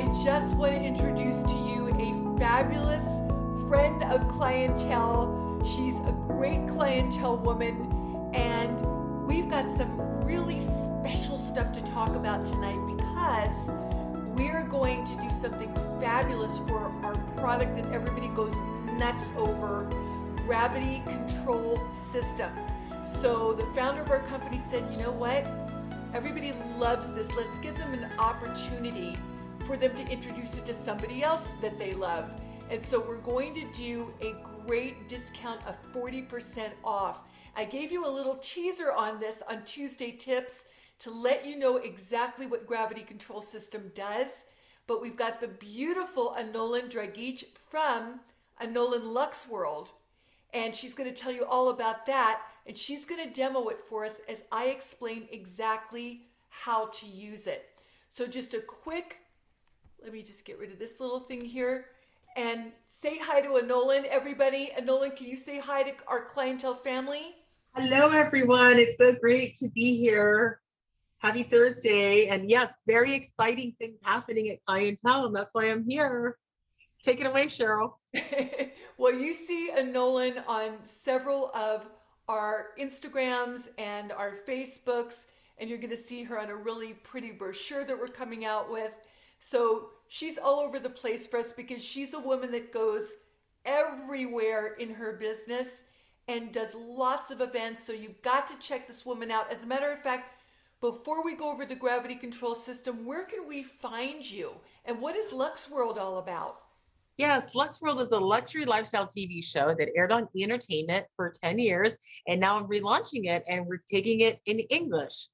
I just want to introduce to you a fabulous friend of clientele. She's a great clientele woman, and we've got some really special stuff to talk about tonight because we're going to do something fabulous for our product that everybody goes nuts over, Gravity Control System. So the founder of our company said, you know what? Everybody loves this. Let's give them an opportunity for them to introduce it to somebody else that they love. And so we're going to do a great discount of 40% off. I gave you a little teaser on this on Tuesday Tips to let you know exactly what Gravity Control System does. But we've got the beautiful Anolan Dragic from Anolan Lux World. And she's going to tell you all about that. And she's going to demo it for us as I explain exactly how to use it. So just a quick, let me just get rid of this little thing here. And say hi to Anolan, everybody. Anolan, can you say hi to our clientele family? Hello, everyone. It's so great to be here. Happy Thursday. And yes, very exciting things happening at Clientele, and that's why I'm here. Take it away, Cheryl. Well, you see Anolan on several of our Instagrams and our Facebooks, and you're going to see her on a really pretty brochure that we're coming out with. So she's all over the place for us because she's a woman that goes everywhere in her business and does lots of events. So you've got to check this woman out. As a matter of fact, before we go over the Gravity Control System, where can we find you? And what is Lux World all about? Yes, Lux World is a luxury lifestyle TV show that aired on E! Entertainment for 10 years. And now I'm relaunching it and we're taking it in English.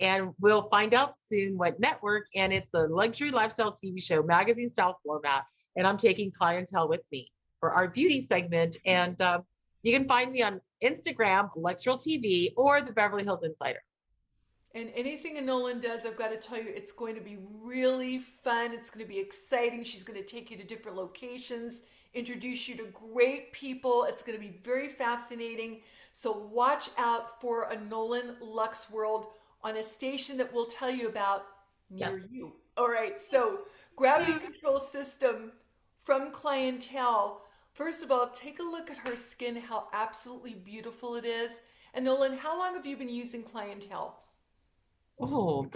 And we'll find out soon what network. And it's a luxury lifestyle TV show, magazine style format. And I'm taking Clientele with me for our beauty segment. And you can find me on Instagram, Luxural TV, or the Beverly Hills Insider. And anything Anolan does, I've got to tell you, it's going to be really fun. It's going to be exciting. She's going to take you to different locations, introduce you to great people. It's going to be very fascinating. So watch out for Anolan Lux World on a station that we'll tell you about near Yes. you. All right, so Gravity Control System from Clientele. First of all, take a look at her skin, how absolutely beautiful it is. And Nolan, how long have you been using Clientele? Oh,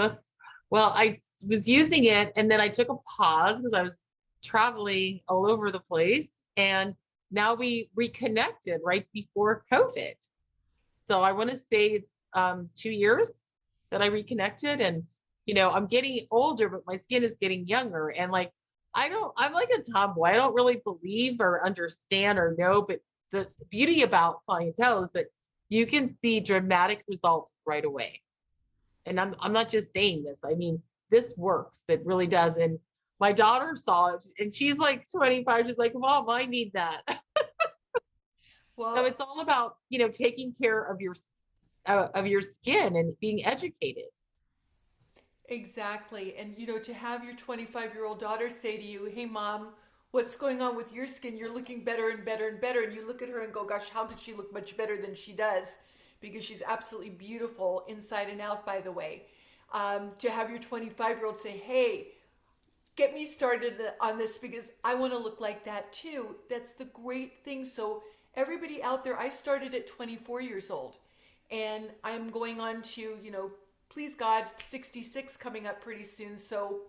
well, I was using it and then I took a pause because I was traveling all over the place. And now we reconnected right before COVID. So I want to say it's 2 years that I reconnected. And, I'm getting older, but my skin is getting younger. And I'm like a tomboy. I don't really believe or understand or know, but the beauty about Clientele is that you can see dramatic results right away. And I'm not just saying this. I mean, this works. It really does. And my daughter saw it and she's like 25. She's like, Mom, I need that. So Well, it's all about, taking care of your skin and being educated. exactly. And to have your 25-year-old daughter say to you, "Hey mom, what's going on with your skin? You're looking better and better and better." And you look at her and go, "Gosh, how could she look much better than she does?" Because she's absolutely beautiful inside and out, by the way. To have your 25-year-old say, "Hey, get me started on this because I want to look like that too." That's the great thing. So everybody out there, I started at 24 years old and I'm going on to, please God, 66 coming up pretty soon. So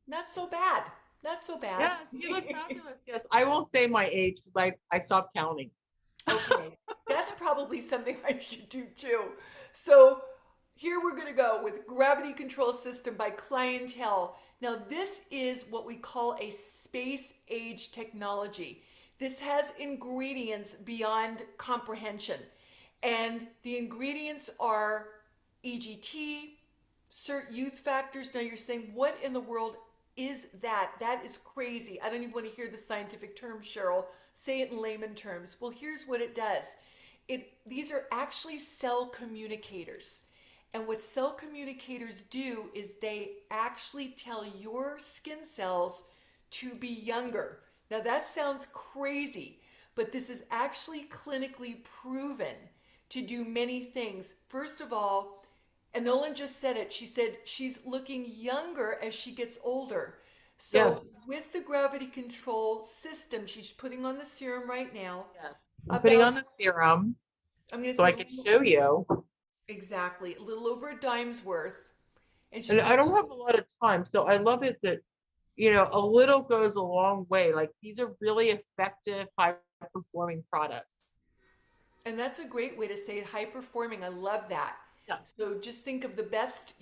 not so bad. Not so bad. Yeah, you look fabulous. Yes. I won't say my age because I stopped counting. Okay. That's probably something I should do too. So here we're going to go with Gravity Control System by Clientele. Now, this is what we call a space age technology. This has ingredients beyond comprehension. And the ingredients are EGT, CERT youth factors. Now, you're saying, what in the world is that? That is crazy. I don't even want to hear the scientific term, Cheryl. Say it in layman terms. Well, here's what it does. These are actually cell communicators. And what cell communicators do is they actually tell your skin cells to be younger. Now that sounds crazy, but this is actually clinically proven to do many things. First of all, and Nolan just said it, she said she's looking younger as she gets older. So Yes. with the gravity control system, she's putting on the serum right now. Yes. I'm putting About, on the serum I'm going to so say I can show you. exactly, a little over a dime's worth. And she's And going I to, don't have a lot of time, so I love it that, a little goes a long way. Like these are really effective, high performing products. and that's a great way to say it, high performing. I love that. Yeah. So just think of the best,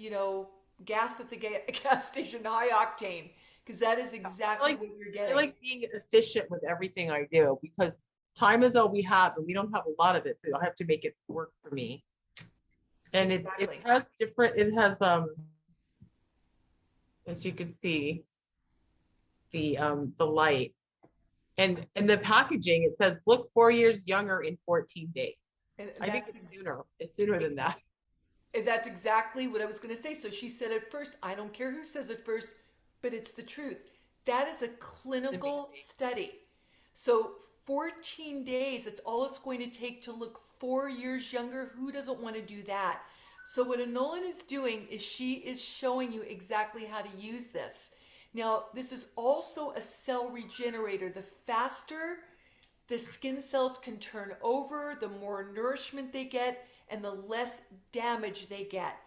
gas at the gas station, high octane, because that is I exactly like what you're I getting. like being efficient with everything I do because time is all we have and we don't have a lot of it, so I have to make it work for me. And it Exactly. has different, it has as you can see, the light. And the packaging, it says look 4 years younger in 14 days. And I think that's it's sooner. It's sooner than that. And that's exactly what I was going to say. So she said it first. I don't care who says it first, but it's the truth. That is a It's clinical amazing. study. So 14 days, that's all it's going to take to look 4 years younger. Who doesn't want to do that? So what Anolan is doing is she is showing you exactly how to use this. Now, this is also a cell regenerator. The faster the skin cells can turn over, the more nourishment they get, and the less damage they get.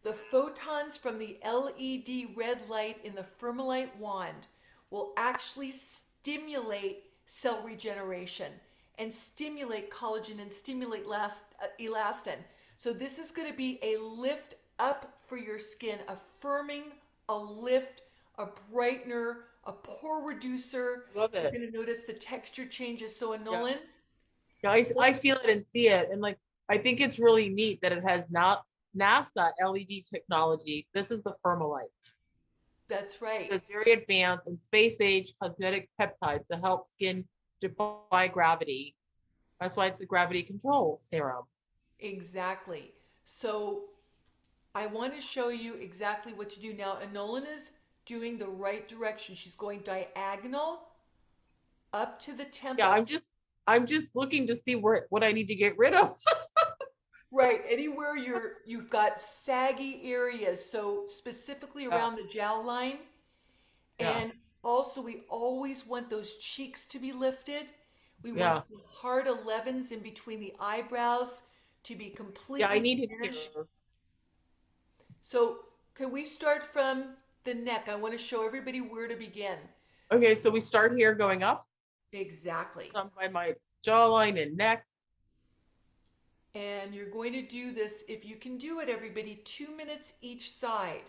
The photons from the LED red light in the Fermilite wand will actually stimulate cell regeneration and stimulate collagen and stimulate elastin. So this is going to be a lift up for your skin, a firming, a lift, a brightener, a pore reducer. Love You're it. going to notice the texture changes. So, Yeah. Nolan, Yeah, I feel it and see it. And like, I think it's really neat that it has not NASA LED technology. This is the Fermilite. that's right. It's very advanced and space age cosmetic peptides to help skin defy gravity. That's why it's a gravity control serum. Exactly. So, I want to show you exactly what to do now. And Nolan is doing the right direction. She's going diagonal up to the Yeah, temple. I'm just looking to see what I need to get rid of. Right, anywhere you've got saggy areas, so specifically Yeah, around the jowl line. yeah, And also we always want those cheeks to be lifted. We want yeah. the hard 11s in between the eyebrows to be Yeah, I completely need it here. diminished. So can we start from the neck? I want to show everybody where to begin. Okay, so we start here going up, Exactly. some by my jawline and neck. And you're going to do this, if you can do it, everybody, 2 minutes each side.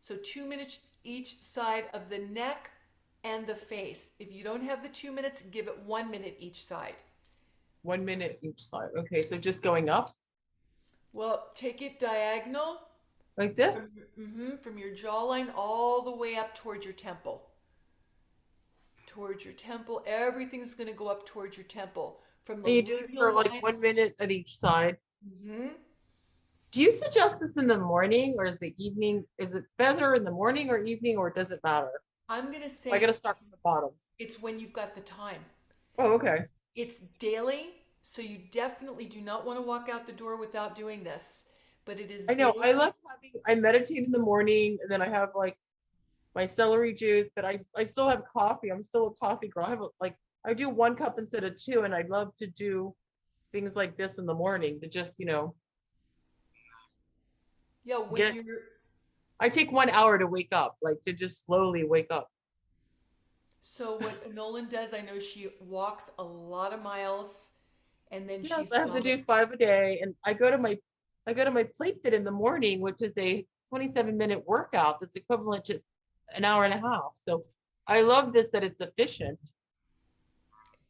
So 2 minutes each side of the neck and the face. If you don't have the 2 minutes, give it 1 minute each side. 1 minute each side. Okay, so just going up Well, take it diagonal like from, this. from your jawline all the way up towards your temple. Towards your temple. Everything's going to go up towards your temple. From the And you do it for labial like line. 1 minute at each side. hmm Do you suggest this in the morning or is the evening? Is it better in the morning or evening or does it matter? I'm going to I say gotta start from the bottom. it's when you've got the time. Oh, okay. It's daily, so you definitely do not want to walk out the door without doing this. But it is I know. daily. I love I meditate in the morning and then I have like my celery juice, but I still have coffee. I'm still a coffee girl. I have I do 1 cup instead of two, and I'd love to do things like this in the morning to just, Yeah, when get you're I take 1 hour to wake up, like to just slowly wake up. so what Nolan does, I know she walks a lot of miles and then Yes, she's I have to do 5 a day, and I go to my Plate Fit in the morning, which is a 27-minute workout that's equivalent to an hour and a half. So I love this that it's efficient.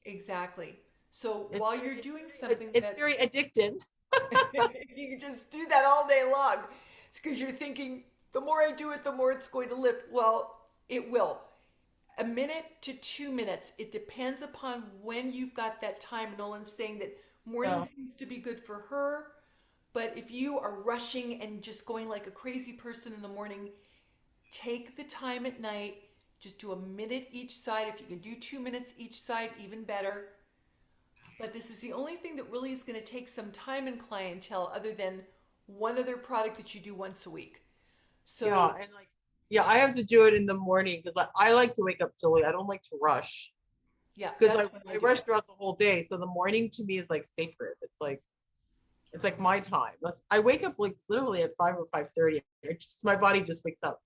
exactly. So It's while very, you're it's doing very, something it's that very addictive. you can just do that all day long. It's because you're thinking the more I do it, the more it's going to lift. Well, it will. A minute to 2 minutes. It depends upon when you've got that time. Nolan's saying that morning Yeah. seems to be good for her, but if you are rushing and just going like a crazy person in the morning, take the time at night. Just do a minute each side. If you can do 2 minutes each side, even better. But this is the only thing that really is going to take some time in clientele other than one other product that you do once a week. Yeah, So and like Yeah, I have to do it in the morning because I like to wake up early. I don't like to rush Yeah, because that's when I I do rush it. throughout the whole day. So the morning to me is like sacred. It's like my time. I wake up like literally at 5 or 5:30. It just my body just wakes up.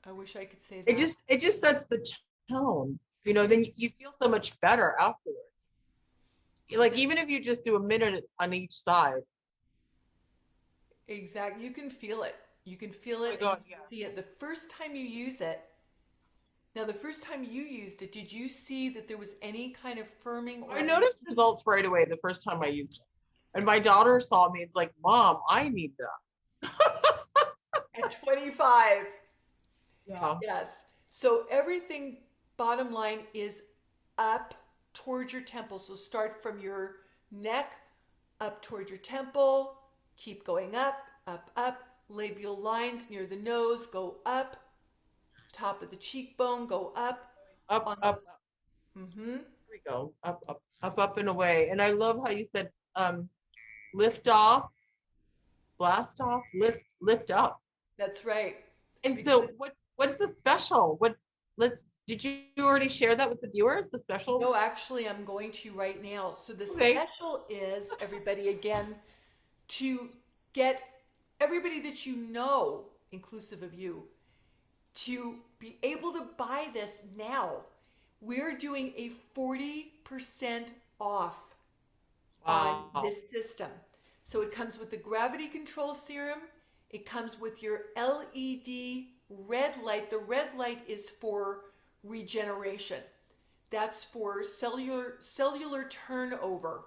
I wish I could say It that. just it just sets the tone. Then you feel so much better afterwards. Like even if you just do a minute on each side. Exactly. You can feel it. You can feel Oh my it and you God, can yeah. see it. The first time you use it, now the first time you used it, did you see that there was any kind of firming I or noticed lifting? results right away the first time I used it. And my daughter saw me. It's like, Mom, I need that. At 25? Yeah. Yes. So everything, bottom line, is up towards your temple. So start from your neck up towards your temple. Keep going up, up, up. Labial lines near the nose go up. Top of the cheekbone go up. Up, On the up, up. mm-hmm. Here we go. Up, up, up, up and away. And I love how you said lift off, blast off, lift up. That's right. And Because so what's the special? Did you already share that with the viewers? The special? no, actually, I'm going to right now. So the Okay. special is everybody again to get everybody that you know, inclusive of you, to be able to buy this now. We're doing a 40% off on Wow. this system. So it comes with the gravity control serum. It comes with your LED red light. The red light is for regeneration. That's for cellular turnover.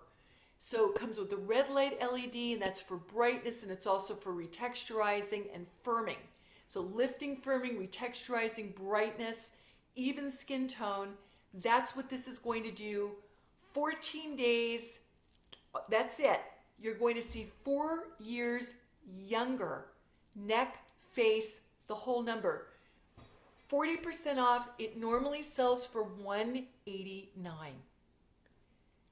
So it comes with the red light LED, and that's for brightness, and it's also for retexturizing and firming. So lifting, firming, retexturizing, brightness, even skin tone. That's what this is going to do. 14 days, that's it. You're going to see 4 years younger. Neck, face, the whole number. 40% off. It normally sells for $189.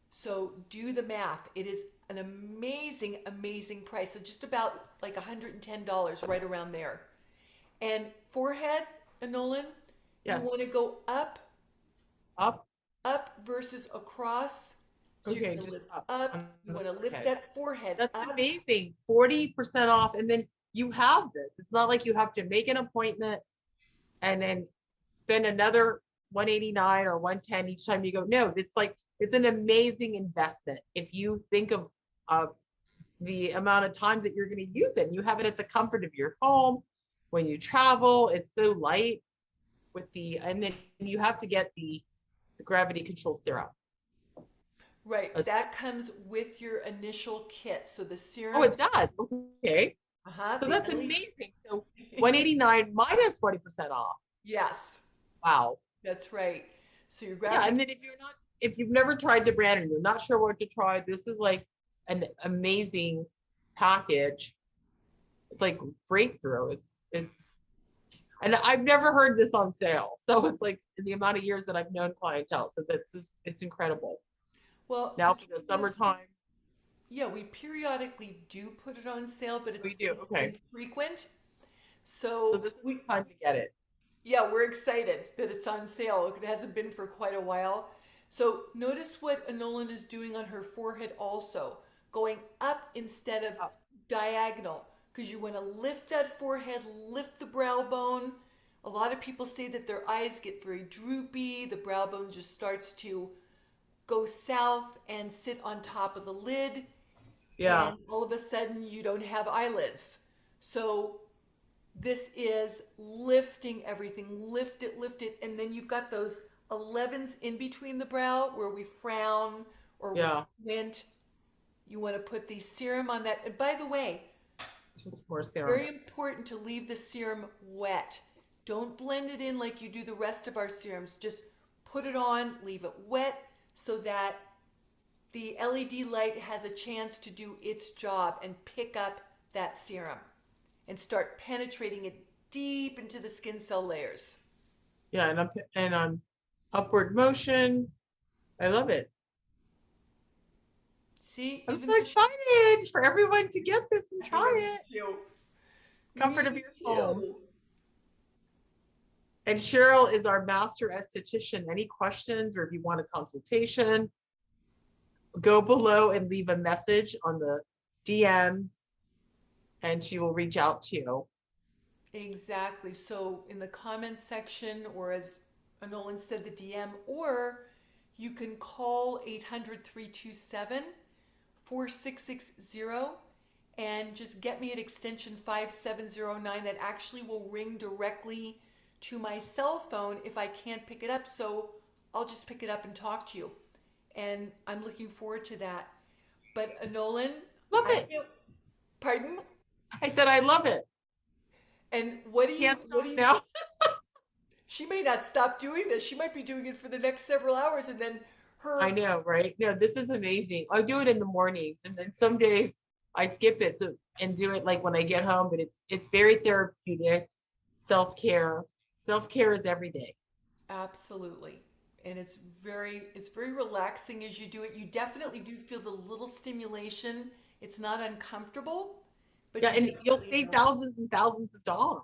So do the math. It is an amazing, amazing price. So just about like $110, right around there. And forehead, Nolan, you Yes. want to go up, Up. up versus across. So you're Okay, going to just lift up up. on You the want to lift forehead. that forehead That's up. amazing. 40% off. And then you have this. It's not like you have to make an appointment and then spend another 189 or 110 each time you go. No, it's an amazing investment. If you think of the amount of times that you're going to use it, and you have it at the comfort of your home when you travel, it's so light and then you have to get the gravity control serum. Right. That comes with your initial kit. So the Oh, serum, it does. Okay. So the that's amazing. So LED. 189 minus 40% off. Yes, Wow. that's right. So your Yeah, gravity, and then if you've never tried the brand and you're not sure what to try, this is like an amazing package. It's like breakthrough. And I've never heard this on sale. So it's like in the amount of years that I've known clientele. So it's incredible. well, the Now for the truth is, summertime, yeah, we periodically do put it on sale, but we do. it's Okay. infrequent. So So this is the time to get it. yeah, we're excited that it's on sale. It hasn't been for quite a while. So notice what Nolan is doing on her forehead also, going up instead of Up. diagonal, because you want to lift that forehead, lift the brow bone. A lot of people say that their eyes get very droopy, the brow bone just starts to go south and sit on top of the lid, Yeah. and all of a sudden you don't have eyelids. So this is lifting everything, lift it, and then you've got those 11s in between the brow where we frown or we Yeah. squint. You want to put the serum on that. And by the way, It's more serum. very important to leave the serum wet. Don't blend it in like you do the rest of our serums. Just put it on, leave it wet so that the LED light has a chance to do its job and pick up that serum and start penetrating it deep into the skin cell layers. Yeah, and on upward motion. I love it. See, I'm even so though she, excited for everyone to get this and I know, try me it. too. Comfort Me of your home. too. And Cheryl is our master esthetician. Any questions or if you want a consultation, go below and leave a message on the DMs and she will reach out to you. Exactly. So in the comments section, or as Nolan said, the DM, or you can call 800-327-4660 and just get me at extension 5709. That actually will ring directly to my cell phone if I can't pick it up. So I'll just pick it up and talk to you. And I'm looking forward to that. But Nolan, Love it. Pardon? I said, I love it. And what do you, Can't what do you, now. she may not stop doing this. She might be doing it for the next several hours and then her. I know, right? No, this is amazing. I do it in the mornings and then some days I skip it and do it like when I get home, but it's very therapeutic, self-care. Self-care is every day. Absolutely. And it's very relaxing as you do it. You definitely do feel the little stimulation. It's not uncomfortable, but Yeah, and you'll definitely save know. thousands and thousands of dollars.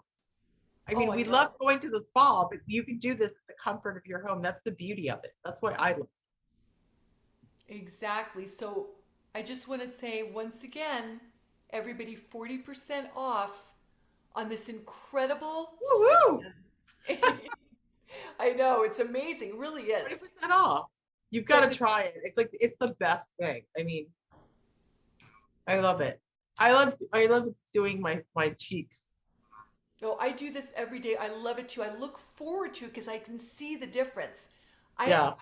I Oh, mean, I we know. love going to the spa, but you can do this at the comfort of your home. That's the beauty of it. That's why I love it. Exactly. So I just want to say once again, everybody 40% off on this incredible Woo-hoo! system. I know, it's amazing. It really is. 40% off. You've got But to try it. It's like it's the best thing. I mean, I love it. I love doing my cheeks. no, I do this every day. I love it too. I look forward to it because I can see the difference. I Yeah.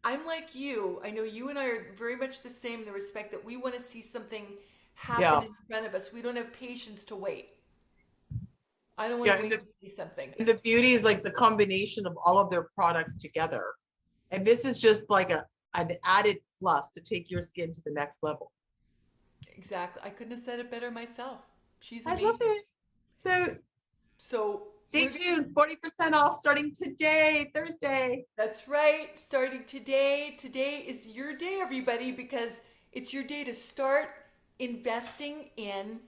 I'm like you. I know you and I are very much the same in the respect that we want to see something happen Yeah. in front of us. We don't have patience to wait. I don't want Yeah, to and wait to see something. and the beauty is like the combination of all of their products together. And this is just like an added plus to take your skin to the next level. Exactly. I couldn't have said it better myself. She's I love amazing. it. So So stay we're gonna, tuned. 40% off starting today, Thursday. that's right. Starting today. Today is your day, everybody, because it's your day to start investing in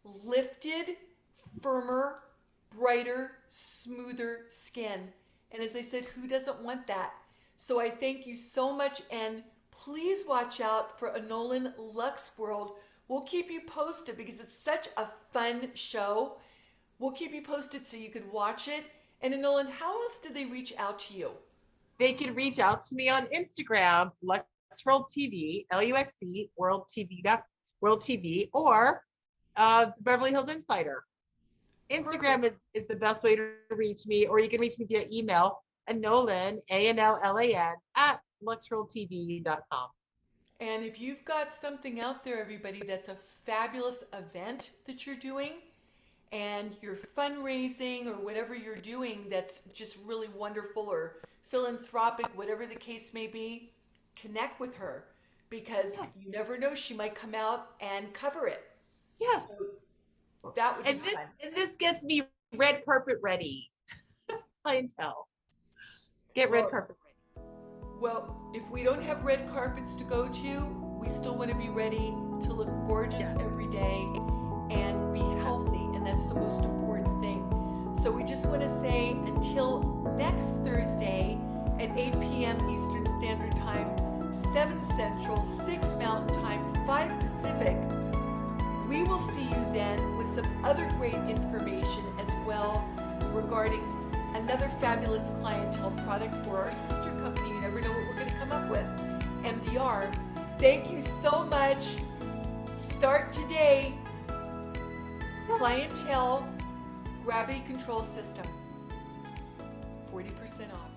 lifted, firmer, brighter, smoother skin. And as I said, who doesn't want that? So I thank you so much, and please watch out for a Nolan Lux World. We'll keep you posted because it's such a fun show. We'll keep you posted so you could watch it. And Nolan, how else did they reach out to you? They can reach out to me on Instagram, LuxWorld TV, LUXE, World TV, World TV, or Beverly Hills Insider. Instagram is the best way to reach me, or you can reach me via email, Anolan, ANLLAN, at luxworldtv.com. And if you've got something out there, everybody, that's a fabulous event that you're doing, and you're fundraising or whatever you're doing that's just really wonderful or philanthropic, whatever the case may be, connect with her because you never know, she might come out and cover it. Yeah. So that would be fun. And this gets me red carpet ready. Clientele. Get red Well, carpet ready. Well, if we don't have red carpets to go to, we still want to be ready to look gorgeous every day and be healthy, and that's the most important thing. So we just want to say until next Thursday at 8 p.m. Eastern Standard Time, 7 Central, 6 Mountain Time, 5 Pacific. We will see you then with some other great information as well regarding another fabulous clientele product for our sister company. You never know what we're going to come up with. MDR. Thank you so much. Start today. Clientele Gravity Control System. 40% off.